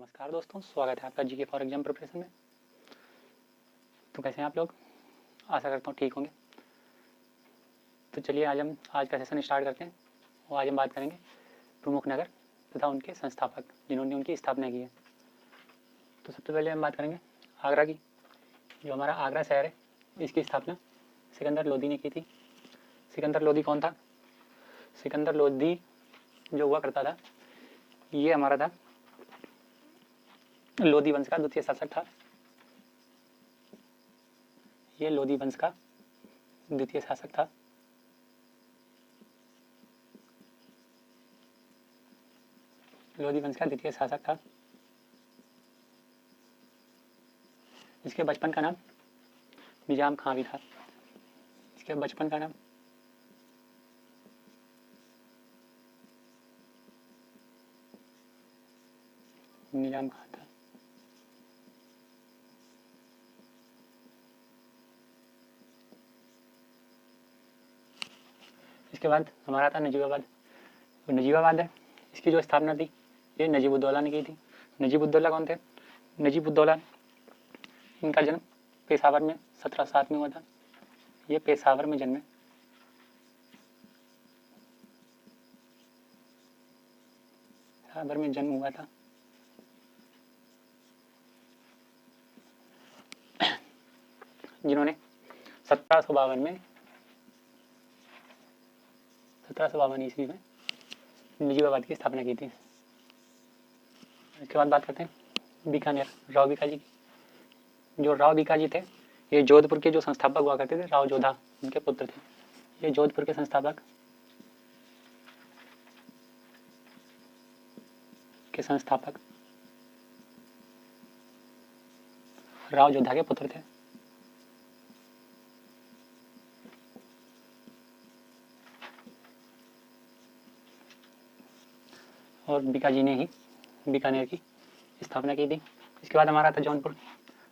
नमस्कार दोस्तों, स्वागत है आपका जीके फॉर एग्जाम प्रिपरेशन में। तो कैसे हैं आप लोग? आशा करता हूँ ठीक होंगे। तो चलिए आज का सेशन स्टार्ट करते हैं और आज हम बात करेंगे प्रमुख नगर तथा उनके संस्थापक जिन्होंने उनकी स्थापना की है। तो सबसे पहले हम बात करेंगे आगरा की। जो हमारा आगरा शहर है, इसकी स्थापना सिकंदर लोदी ने की थी। सिकंदर लोदी कौन था? सिकंदर लोदी जो हुआ करता था, ये हमारा था लोदी वंश का द्वितीय शासक था। ये लोदी वंश का द्वितीय शासक था। लोदी वंश का द्वितीय शासक था। इसके बचपन का नाम निजाम खां भी था। इसके बचपन का नाम निजाम खां था। इसके बाद हमारा था नजीबाबाद। तो नजीबाबाद है, इसकी जो स्थापना थी ये नजीबुद्दौला ने की थी। नजीबुद्दौला कौन थे? नजीबुद्दौला, इनका जन्म पेशावर में 1707 में हुआ था। ये पेशावर में जन्मे। पेशावर में जन्म हुआ था। जिन्होंने 1752 ईस्वी में नजीबाबाद की स्थापना की थी। इसके बाद बात करते हैं बीकानेर, राव बीकाजी की। जो राव बीकाजी थे, ये जोधपुर के जो संस्थापक हुआ करते थे, राव जोधा उनके पुत्र थे। ये जोधपुर के संस्थापक राव जोधा के पुत्र थे। और बीकाजी ने ही बीकानेर की स्थापना की थी। इसके बाद हमारा था जौनपुर।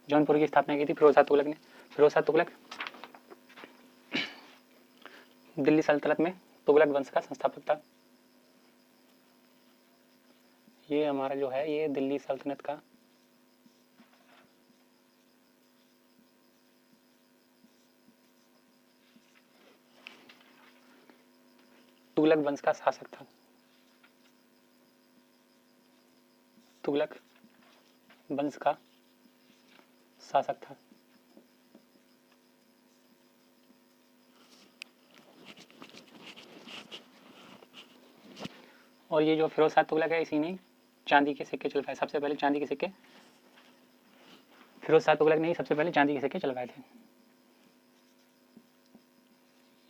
जौनपुर की स्थापना की थी फिरोज तुगलक ने। फिरोज तुगलक दिल्ली सल्तनत में तुगलक वंश का संस्थापक था। ये हमारा जो है ये दिल्ली सल्तनत का तुगलक वंश का शासक था। तुगलक वंश का शासक था। और ये जो फिरोज शाह तुगलक है, इसी ने चांदी के सिक्के चलवाए। सबसे पहले चांदी के सिक्के फिरोज शाह तुगलक ने ही सबसे पहले चांदी के सिक्के चलवाए थे।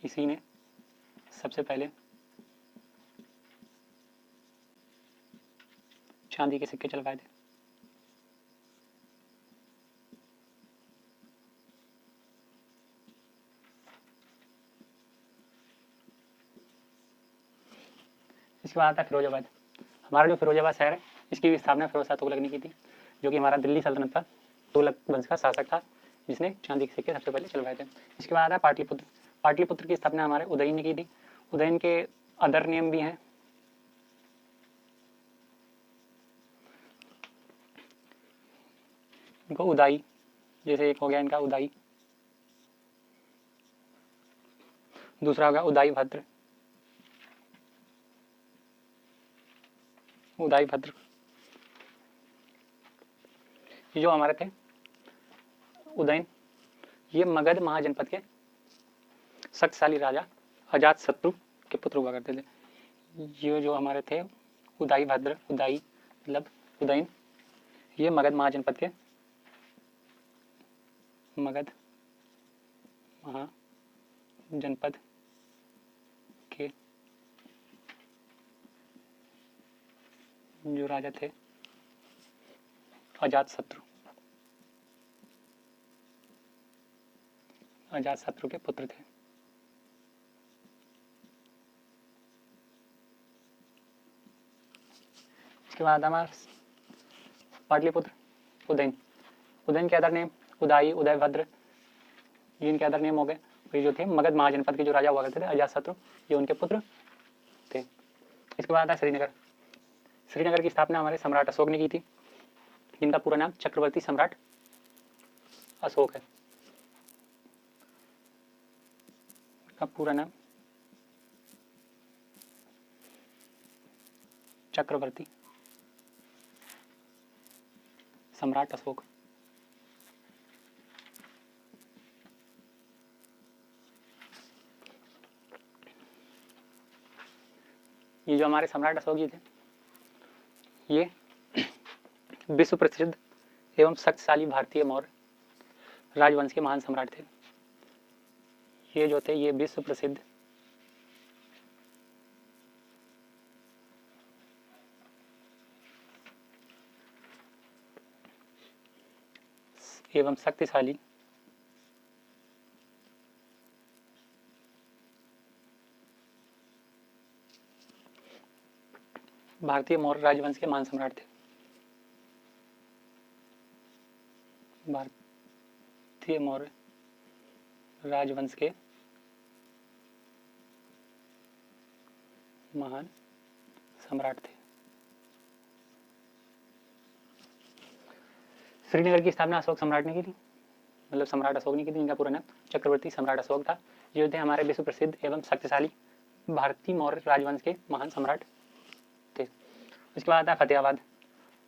इसी ने सबसे पहले चांदी के सिक्के चलवाए थे। इसके बाद आता है फिरोजाबाद। हमारा जो फिरोजाबाद शहर है, इसकी भी स्थापना फिरोज शाह तुगलक ने की थी, जो कि हमारा दिल्ली सल्तनत का तुगलक वंश का शासक था, जिसने चांदी के सिक्के सबसे पहले चलवाए थे। इसके बाद आता है पाटलिपुत्र। पाटलिपुत्र की स्थापना हमारे उदयन ने की थी। उदयन के अदर नेम भी हैं। इनको उदाई, जैसे एक हो गया इनका उदाई, दूसरा होगा उदाई भद्र। उदाई भद्र ये जो हमारे थे उदयन, ये मगध महाजनपद के शक्तिशाली राजा अजातशत्रु के पुत्र हुआ करते थे। ये जो हमारे थे उदाई भद्र, उदाई मतलब उदयन, ये मगध महाजनपद के जो राजा थे अजातशत्रु के पुत्र थे। इसके बाद हमारा पाटलिपुत्र, उदयन। उदयन के अदर नेम उदाई, उदयभद्र, ये इनके अदर नेम हो गए। ये जो थे मगध महाजनपद के जो राजा हुआ करते थे अजातशत्रु, ये उनके पुत्र थे। इसके बाद आता है श्रीनगर। श्रीनगर की स्थापना हमारे सम्राट अशोक ने की थी। जिनका पूरा नाम चक्रवर्ती सम्राट अशोक है। का पूरा नाम चक्रवर्ती सम्राट अशोक। ये जो हमारे सम्राट अशोक जी थे, ये विश्व प्रसिद्ध एवं शक्तिशाली भारतीय मौर्य राजवंश के महान सम्राट थे। ये जो थे ये विश्व प्रसिद्ध एवं शक्तिशाली भारतीय मौर्य राजवंश के महान सम्राट थे। भारतीय मौर्य राजवंश के महान सम्राट थे। श्रीनगर की स्थापना अशोक सम्राट ने की थी, मतलब सम्राट अशोक ने की थी, इनका पूरा नाम चक्रवर्ती सम्राट अशोक था। ये थे हमारे विश्व प्रसिद्ध एवं शक्तिशाली भारतीय मौर्य राजवंश के महान सम्राट थे। उसके बाद आता है फतेहाबाद।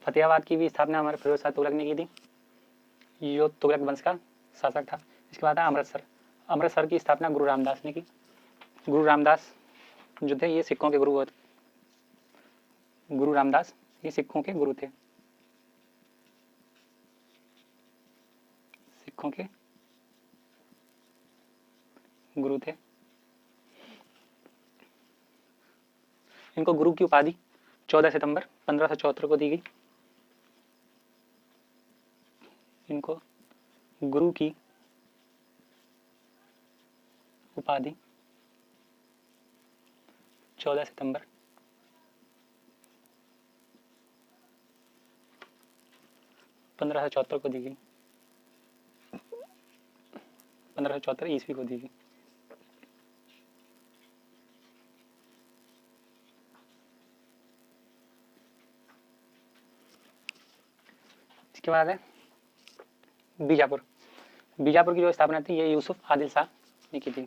फतेहाबाद की भी स्थापना हमारे फिरोज शाह तुगलक ने की थी, जो तुगलक वंश का शासक था। इसके बाद आता है अमृतसर। अमृतसर की स्थापना गुरु रामदास ने की। गुरु रामदास जो थे ये सिखों के गुरु थे। गुरु रामदास ये सिखों के गुरु थे, सिखों के गुरु थे। इनको गुरु की उपाधि 14 सितंबर 1574 को दी गई। इनको गुरु की उपाधि 14 सितंबर 1574 को दी गई, 1574 ईस्वी को दी गई। इसके बाद है बीजापुर। बीजापुर की जो स्थापना थी ये यूसुफ आदिल शाह ने की थी।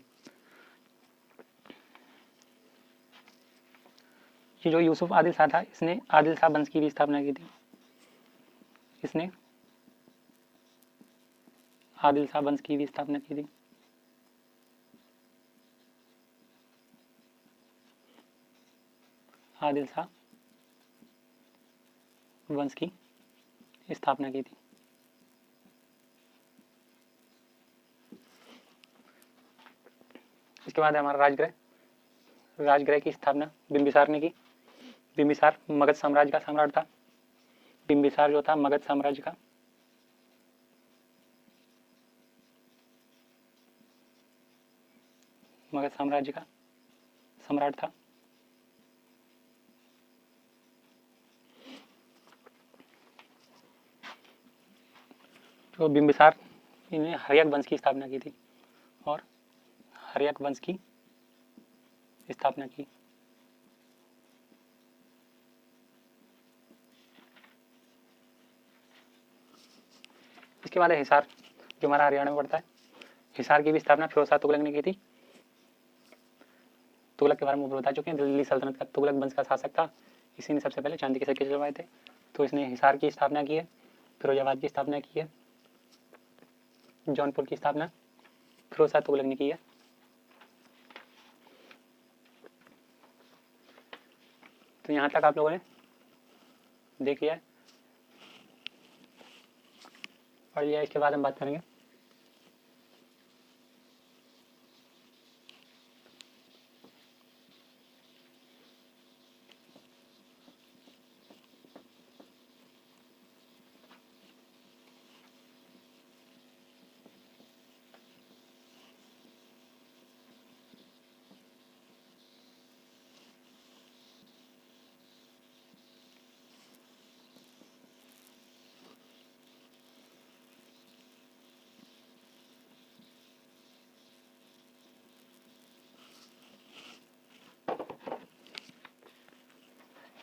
ये जो यूसुफ आदिल शाह था इसने आदिल शाह वंश की भी स्थापना की थी। इसने आदिल शाह वंश की भी स्थापना की थी। आदिल शाह वंश की स्थापना की थी। इसके बाद है हमारा राजगृह। राजगृह की स्थापना बिंबिसार ने की। बिंबिसार मगध साम्राज्य का सम्राट था। बिंबिसार जो था मगध साम्राज्य का सम्राट था। जो बिंबिसार इन्हें हर्यक वंश की स्थापना की थी और हर्यक वंश की स्थापना की। इसके बाद है हिसार, जो हमारा हरियाणा में पड़ता है। हिसार की भी स्थापना फिरोज शाह तुगलक ने की थी। तुगलक के बारे में बता चुके हैं, दिल्ली सल्तनत का तुगलक वंश का शासक था। इसी ने सबसे पहले चांदी के सिक्के चलवाए थे। तो इसने हिसार की स्थापना की है, फिरोजाबाद की स्थापना की है, जौनपुर की स्थापना फिरोज शाह तुगलक ने की है। तो यहाँ तक आप लोगों ने देख लिया है, पढ़ लिया। इसके बाद हम बात करेंगे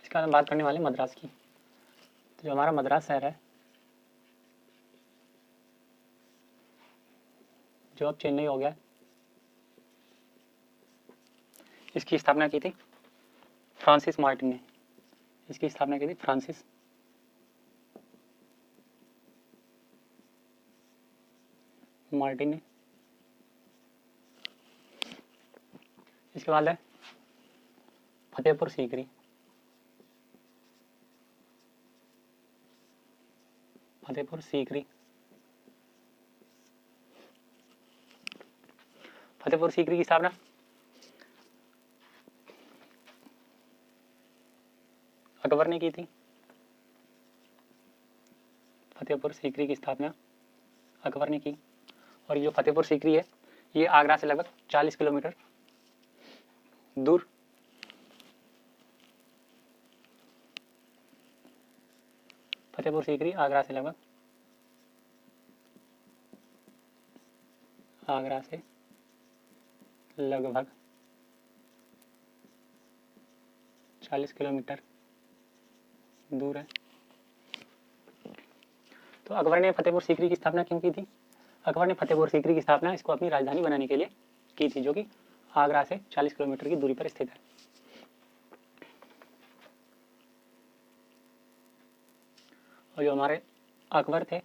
इसके बाद हम बात करने वाले मद्रास की। तो जो हमारा मद्रास शहर है जो अब चेन्नई हो गया, इसकी स्थापना की थी फ्रांसिस मार्टिन ने। इसकी स्थापना की थी फ्रांसिस मार्टिन ने। इसके बाद है फतेहपुर सीकरी। फतेहपुर सीकरी, फतेहपुर सीकरी की स्थापना अकबर ने की थी। फतेहपुर सीकरी की स्थापना अकबर ने की। और ये जो फतेहपुर सीकरी है ये आगरा से लगभग 40 किलोमीटर दूर फतेहपुर सीकरी आगरा से लगभग 40 किलोमीटर दूर है। तो अकबर ने फतेहपुर सीकरी की स्थापना क्यों की थी? अकबर ने फतेहपुर सीकरी की स्थापना इसको अपनी राजधानी बनाने के लिए की थी, जो कि आगरा से 40 किलोमीटर की दूरी पर स्थित है। और जो हमारे अकबर थे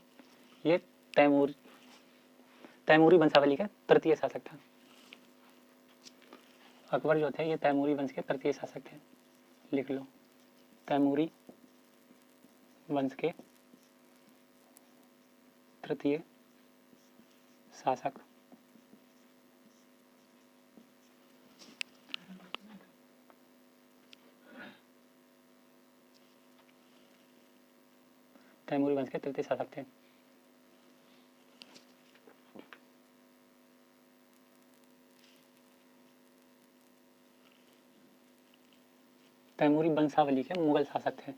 ये तैमूरी वंशावली के तृतीय शासक था। अकबर जो थे ये तैमूरी वंश के तृतीय शासक थे। लिख लो, तैमूरी वंश के तृतीय शासक। तैमूरी वंश के तृतीय शासक थे। तैमूरी वंशावली के मुगल शासक थे।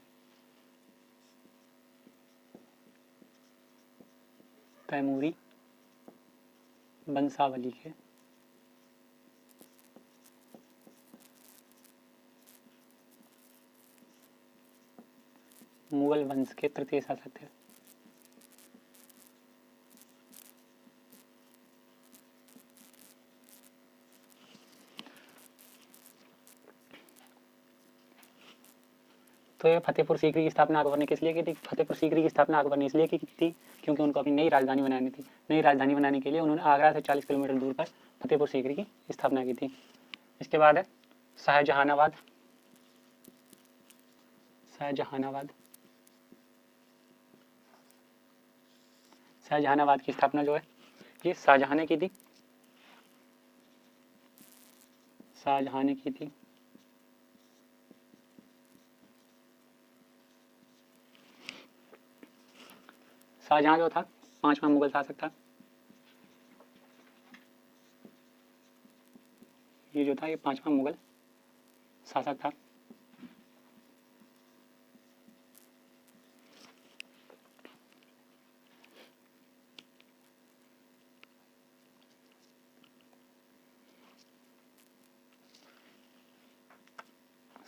तैमूरी वंशावली के मुगल वंश के तृतीय शासक थे। तो ये फतेहपुर सीकरी की स्थापना अकबर ने किस लिए की थी? फतेहपुर सीकरी की स्थापना अकबर ने इसलिए की थी क्योंकि उनको अपनी नई राजधानी बनानी थी। नई राजधानी बनाने के लिए उन्होंने आगरा से 40 किलोमीटर दूर पर फतेहपुर सीकरी की स्थापना की थी। इसके बाद है शाहजहानाबाद। शाहजहानाबाद, शाहजहानाबाद की स्थापना जो है ये शाहजहां ने की थी। शाहजहां ने की थी। शाहजहां जो था 5वां मुगल शासक था। ये जो था ये 5वां मुगल शासक था।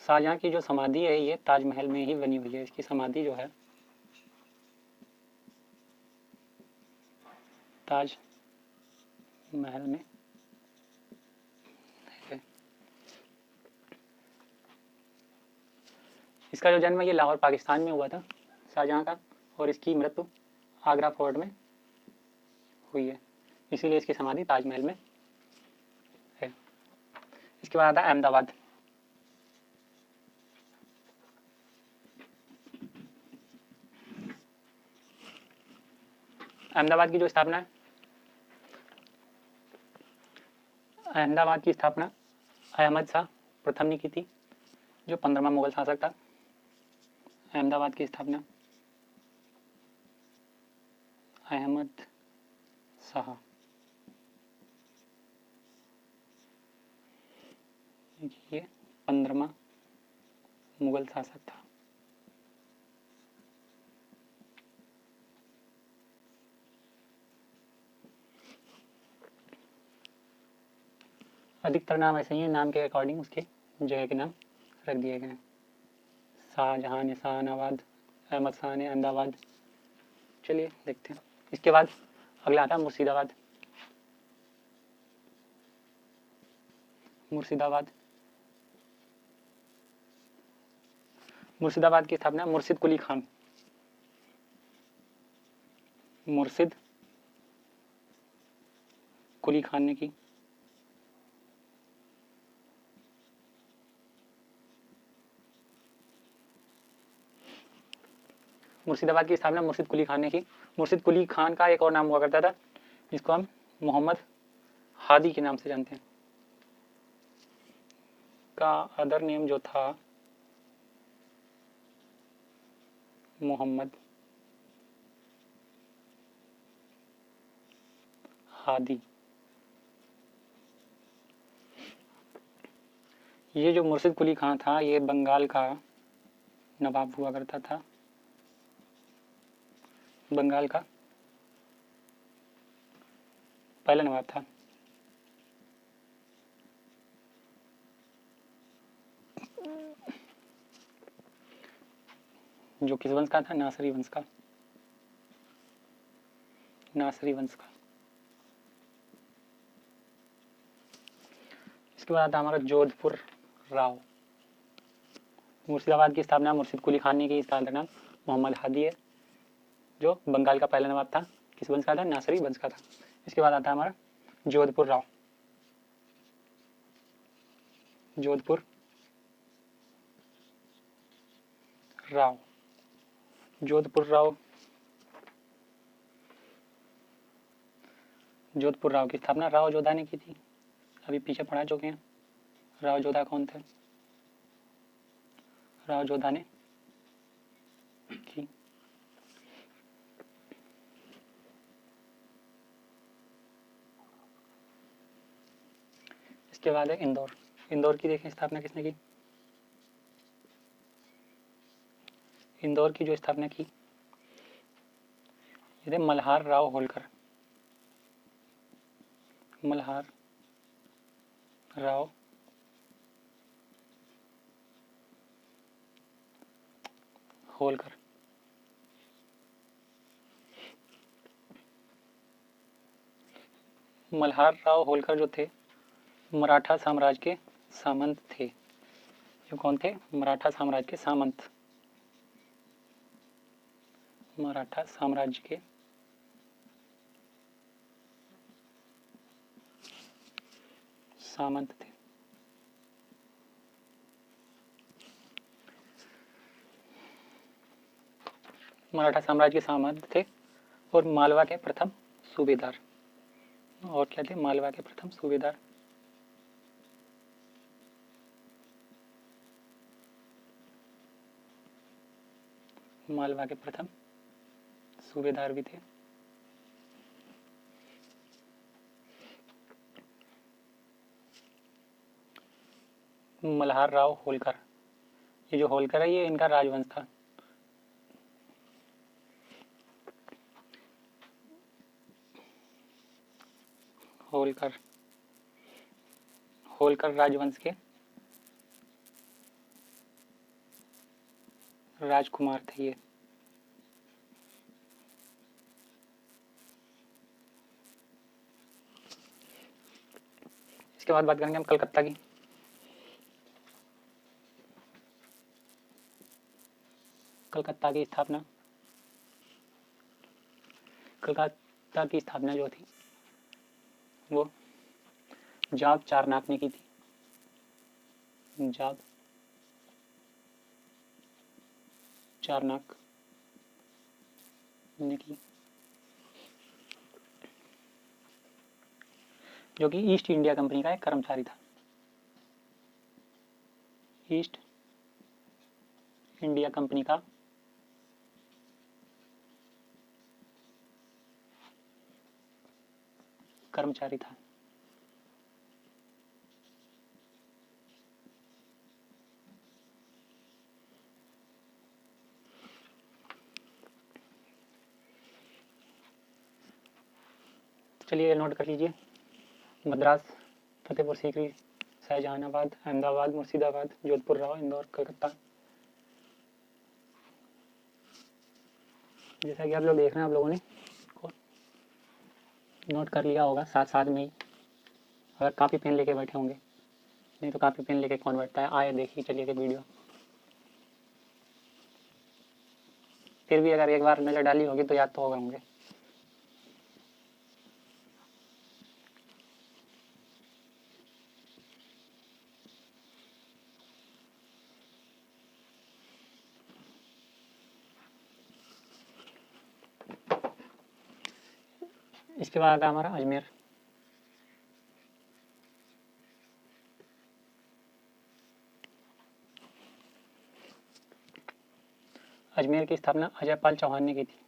शाहजहां की जो समाधि है ये ताजमहल में ही बनी हुई है। इसकी समाधि जो है ताजमहल में है। इसका जो जन्म है ये लाहौर पाकिस्तान में हुआ था शाहजहां का, और इसकी मृत्यु आगरा फोर्ट में हुई है, इसीलिए इसकी समाधि ताजमहल में है। इसके बाद आता है अहमदाबाद। अहमदाबाद की जो स्थापना है, अहमदाबाद की स्थापना अहमद शाह प्रथम ने की थी, जो 15वां मुगल शासक था। अहमदाबाद की स्थापना अहमद शाह, ये 15वां मुगल शासक था। अधिकतर नाम ऐसे ही हैं, नाम के अकॉर्डिंग उसके जगह के नाम रख दिए गए हैं। शाहजहां ने शाहनाबाद, अहमद शाह ने अहमदाबाद। चलिए देखते हैं। इसके बाद अगला आता है मुर्शिदाबाद। मुर्शिदाबाद। मुर्शिदाबाद की स्थापना मुर्शिद कुली खान, मुर्शिद कुली खान ने की। मुर्शिदाबाद की स्थापना मुर्शिद कुली खान ने की। मुर्शिद कुली खान का एक और नाम हुआ करता था जिसको हम मोहम्मद हादी के नाम से जानते हैं। का अदर नेम जो था मोहम्मद हादी। ये जो मुर्शिद कुली खान था ये बंगाल का नवाब हुआ करता था, बंगाल का पहला नवाब था। जो किस वंश का था? नासरी वंश का, नासरी वंश का। इसके बाद आता हमारा जोधपुर राव। मुर्शिदाबाद की स्थापना मुर्शिद कुली खान ने की। इसका नाम मोहम्मद हादी है जो बंगाल का पहला नवाब था। किस वंश का था? नासरी वंश का था। इसके बाद आता है हमारा जोधपुर राव। जोधपुर राव, जोधपुर राव, जोधपुर राव की स्थापना राव जोधा ने की थी। अभी पीछे पढ़ा चुके हैं। राव जोधा कौन थे? राव जोधा ने की। इसके बाद है इंदौर। इंदौर की देखें स्थापना किसने की? इंदौर की जो स्थापना की ये थे मल्हार राव होलकर। मल्हार राव होलकर। मल्हार राव होलकर जो थे मराठा साम्राज्य के सामंत थे। जो कौन थे? मराठा साम्राज्य के सामंत, मराठा साम्राज्य के सामंत थे। मराठा साम्राज्य के सामंत थे और मालवा के प्रथम सूबेदार। और क्या थे? मालवा के प्रथम सूबेदार। मालवा के प्रथम सूबेदार भी थे। मल्हार राव होलकर, ये जो होलकर है ये इनका राजवंश था। होलकर, होलकर राजवंश के राजकुमार थे ये। इसके बाद बात करेंगे हम कलकत्ता की। कलकत्ता की स्थापना, कलकत्ता की स्थापना जो थी वो जाब चारनाक ने की थी। जाब चारनाक ने की, जो कि ईस्ट इंडिया कंपनी का एक कर्मचारी था। ईस्ट इंडिया कंपनी का कर्मचारी था। चलिए नोट कर लीजिए। मद्रास, फतेहपुर सीकरी, शाहजहानाबाद, अहमदाबाद, मुर्शिदाबाद, जोधपुर राव, इंदौर, कलकत्ता। जैसा कि आप लोग देख रहे हैं, आप लोगों ने नोट कर लिया होगा साथ साथ में ही, अगर कापी पेन लेके बैठे होंगे। नहीं तो कापी पेन लेके कौन बैठता है। आए देखिए चलिए कि वीडियो, फिर भी अगर एक बार नज़र डाली होगी तो याद तो होगा मुझे। इसके बाद आता हमारा अजमेर। अजमेर की स्थापना अजयपाल चौहान ने की थी।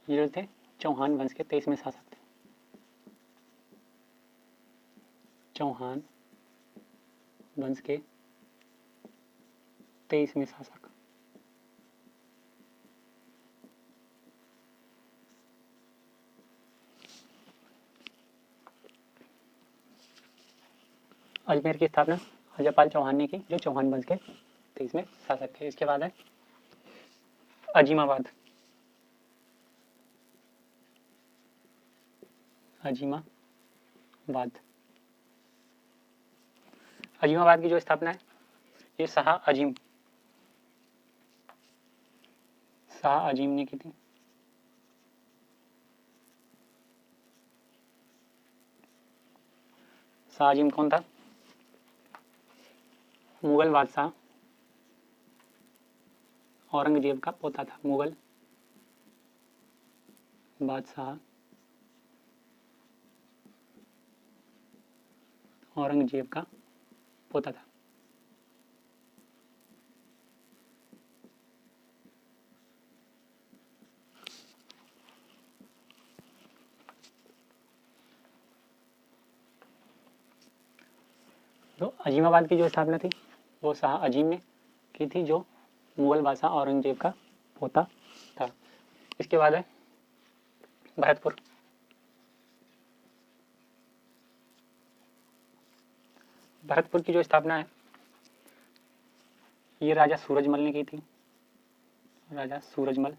ये थे चौहान वंश के 23वें शासक थे। चौहान वंश के 23वें शासक। अजमेर की स्थापना अजयपाल चौहान ने की, जो चौहान वंश के 23वें शासक थे। इसके बाद है अजीमाबाद। अजीमाबाद। अजीमाबाद की जो स्थापना है ये शाह अजीम ने की थी। शाह अजीम कौन था? मुगल बादशाह औरंगजेब का पोता था। मुगल बादशाह औरंगजेब का पोता था। तो अजीमाबाद की जो स्थापना थी वो शाह अजीम ने की थी, जो मुगल बादशाह औरंगजेब का पोता था। इसके बाद है भरतपुर। भरतपुर की जो स्थापना है ये राजा सूरजमल ने की थी। राजा सूरजमल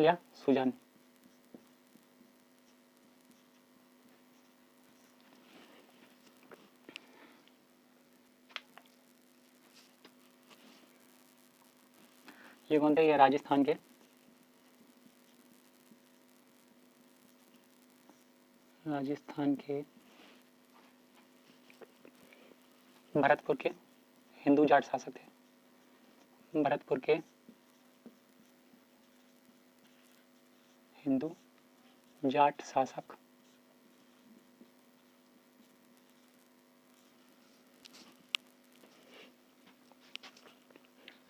या सुजान। ये कौन थे? ये राजस्थान के भरतपुर के हिंदू जाट शासक थे। भरतपुर के हिंदू जाट शासक।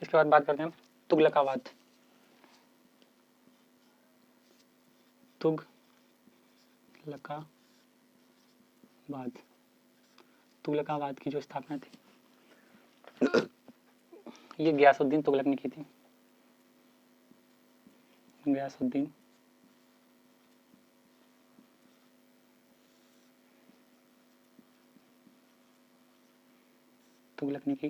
इसके बाद बात करते हैं तुगलकाबाद। तुगलकाबाद की जो स्थापना थी ये गयासुद्दीन तुगलक ने की थी। गयासुद्दीन तुगलक ने की।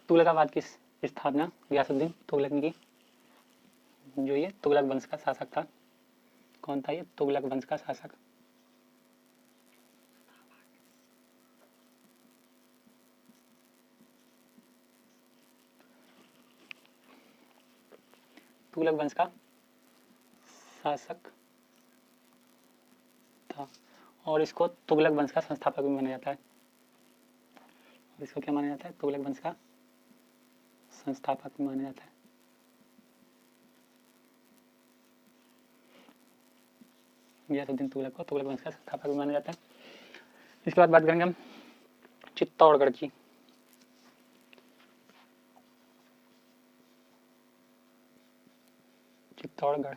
तुगलकाबाद की स्थापना गयासुद्दीन तुगलक ने की, जो ये तुगलक वंश का शासक था। कौन था ये? तुगलक वंश का शासक। तुगलक वंश का शासक था और इसको तुगलक वंश का संस्थापक भी माना जाता है। इसको क्या माना जाता है? तुगलक वंश का संस्थापक भी माना जाता है। गयासुद्दीन तुगलक को तुगलक वंश का संस्थापक भी माना जाता है। इसके बाद बात करेंगे हम चित्तौड़गढ़ की। चित्तौड़गढ़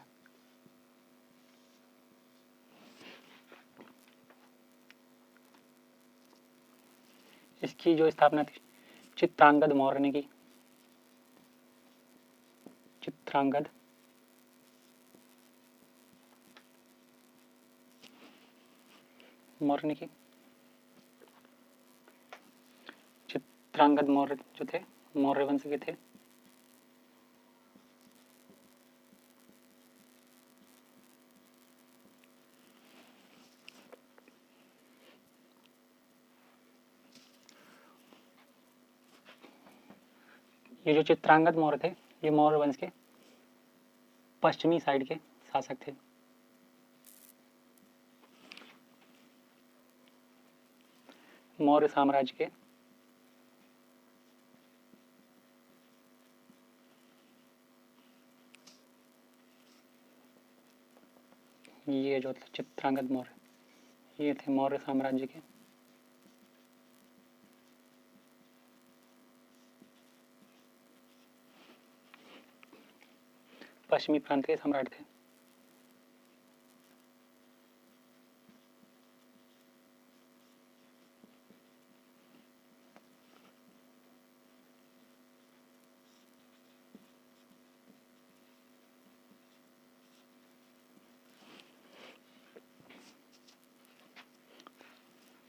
इसकी जो स्थापना थी चित्रांगद मौर्य ने की। चित्रांगद मौर्य ने की। चित्रांगद मौर्य जो थे मौर्य वंश के थे। ये जो चित्रांगद मौर्य थे ये मौर्य वंश के पश्चिमी साइड के शासक थे। मौर्य साम्राज्य के ये जो थे चित्रांगद मौर्य ये थे मौर्य साम्राज्य के पश्चिमी प्रांत के सम्राट थे।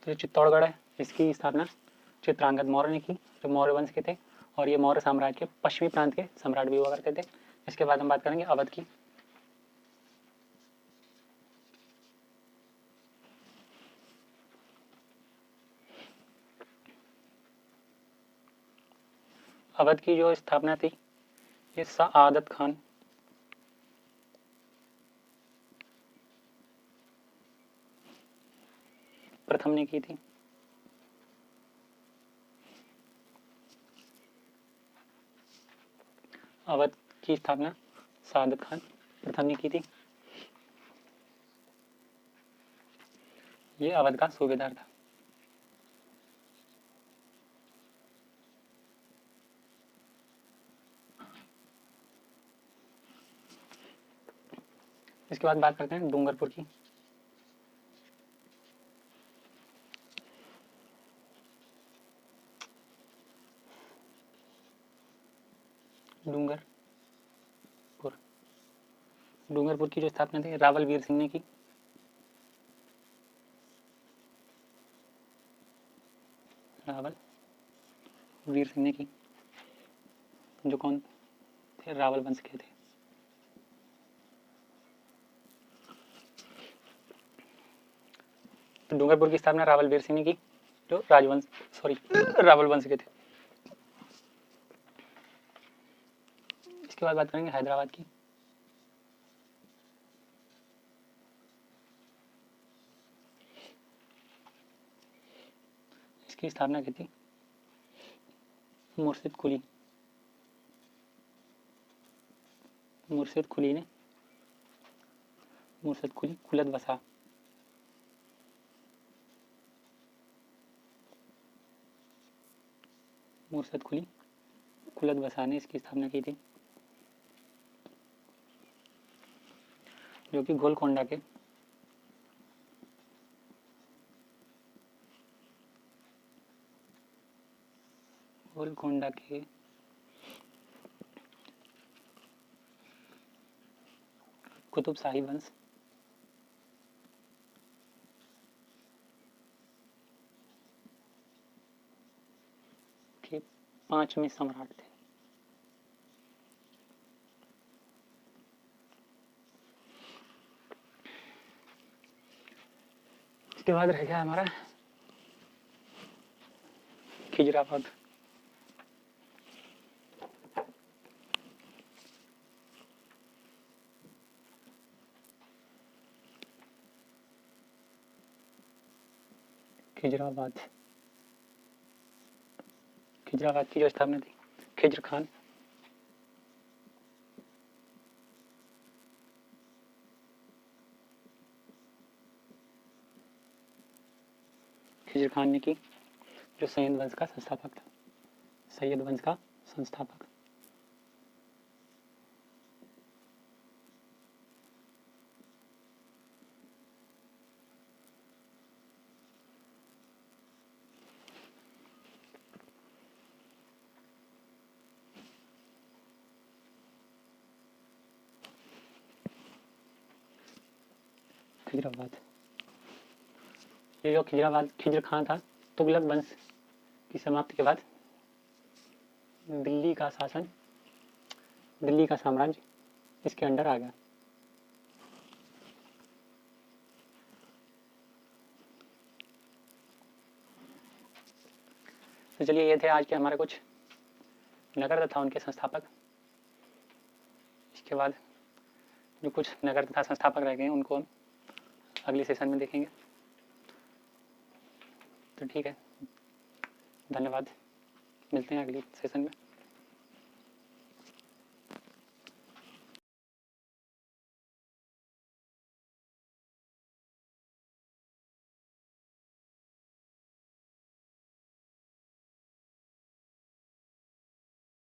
तो चित्तौड़गढ़ है इसकी स्थापना चित्रांगद मौर्य ने की जो मौर्य वंश के थे और ये मौर्य साम्राज्य के पश्चिमी प्रांत के सम्राट भी हुआ करते थे। इसके बाद हम बात करेंगे अवध की। अवध की जो स्थापना थी ये सआदत खान प्रथम ने की थी। अवध की स्थापना सआदत खान प्रथम ने की थी। ये अवध का सूबेदार था। इसके बाद बात करते हैं डूंगरपुर की। डूंगरपुर की जो स्थापना थी रावल वीर सिंह ने की। रावल वीर सिंह ने की जो कौन थे रावल वंश के थे। तो डूंगरपुर की स्थापना रावल वीर सिंह ने की जो रावल वंश के थे। इसके बाद बात करेंगे हैदराबाद की। इसकी स्थापना की थी मुर्शिद कुली ने मुर्शिद कुली कुलत वसा मुर्शिद कुली कुलत वसा ने इसकी स्थापना की थी जो कि गोलकोंडा के कुतुब शाही वंश के 5वें सम्राट थे। इसके बाद रह गया हमारा खिजराबाद। खिजराबाद की जो स्थापना थी खिज्र खान ने की जो सैयद वंश का संस्थापक। खिजराबाद ये जो खिजर खान था, तुगलक वंश की समाप्ति के बाद दिल्ली का शासन, दिल्ली का साम्राज्य इसके अंडर आ गया। तो चलिए ये थे आज के हमारे कुछ नगर तथा उनके संस्थापक। इसके बाद जो कुछ नगर तथा संस्थापक रह गए उनको हम अगले सेशन में देखेंगे। तो ठीक है, धन्यवाद, मिलते हैं अगले सेशन में।